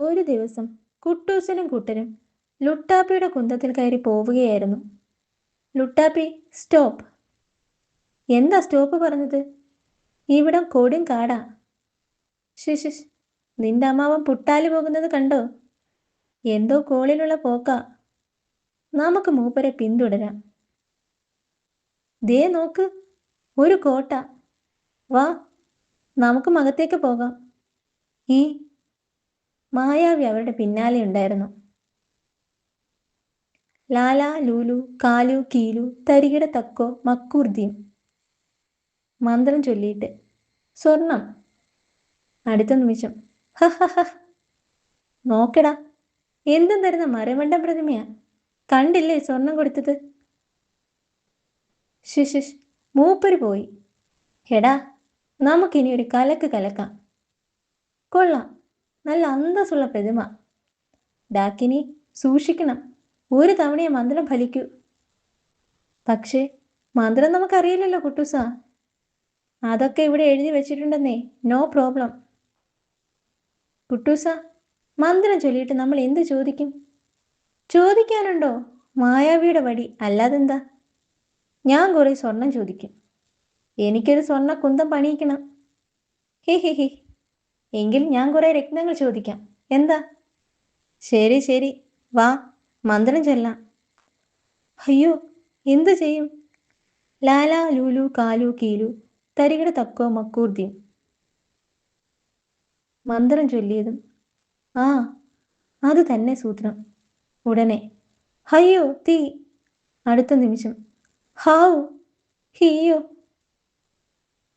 ഒരു ദിവസം കുട്ടൂസനും കുട്ടനും ലുട്ടാപ്പിയുടെ കുന്തത്തിൽ കയറി പോവുകയായിരുന്നു. ലുട്ടാപ്പി, സ്റ്റോപ്പ്. എന്താ സ്റ്റോപ്പ് പറഞ്ഞത്? ഇവിടം കൊടും കാടാ. ശിശിഷ്, നിന്റെ അമ്മാവൻ പുട്ടാലി പോകുന്നത് കണ്ടോ? എന്തോ കോളിലുള്ള പോക്കാ. നമുക്ക് മൂപ്പരെ പിന്തുടരാം. ദേ നോക്ക്, ഒരു കോട്ട. വാ, നമുക്ക് മകത്തേക്ക് പോകാം. ഈ മായാവി അവരുടെ പിന്നാലെ ഉണ്ടായിരുന്നു. ലാല ലൂലു കാലു കീലു തരികിട തക്കോ മക്കൂർദ്ദീം. മന്ത്രം ചൊല്ലിയിട്ട് സ്വർണം. അടുത്ത നിമിഷം ഹ ഹ ഹ. നോക്കടാ, എന്തും തരുന്ന മരമണ്ടൻ പ്രതിമയാ. കണ്ടില്ലേ സ്വർണം കൊടുത്തത്? ശിശിഷ്, മൂപ്പര് പോയി. എടാ, നമുക്കിനി ഒരു കലക്ക് കലക്കാം. കൊള്ളാം, നല്ല അന്തസ്സുള്ള പ്രതിമ. ഡാക്കിനി, സൂക്ഷിക്കണം, ഒരു തവണയെ മന്ത്രം ഫലിക്കൂ. പക്ഷേ മന്ത്രം നമുക്കറിയില്ലല്ലോ കുട്ടൂസ. അതൊക്കെ ഇവിടെ എഴുതി വെച്ചിട്ടുണ്ടെന്നേ, നോ പ്രോബ്ലം. കുട്ടൂസ, മന്ത്രം ചൊല്ലിയിട്ട് നമ്മൾ എന്ത് ചോദിക്കും? ചോദിക്കാനുണ്ടോ? മായാവിയുടെ വടി, അല്ലാതെന്താ. ഞാൻ കുറെ സ്വർണം ചോദിക്കും. എനിക്കൊരു സ്വർണ്ണ കുന്തം പണിയിക്കണം. He he he. എങ്കിൽ ഞാൻ കുറെ രത്നങ്ങൾ ചോദിക്കാം. എന്താ? ശരി ശരി, വാ, മന്ത്രം ചൊല്ലാം. അയ്യോ, എന്തു ചെയ്യും? ലാല ലൂലു കാലു കീലു തരികിട തക്കോ മക്കൂർദ്ദീം. മന്ത്രം ചൊല്ലിയതും ആ, അത് തന്നെ സൂത്രം. ഉടനെ ഹയ്യോ തീ. അടുത്ത നിമിഷം ഹാവു, ഹിയോ.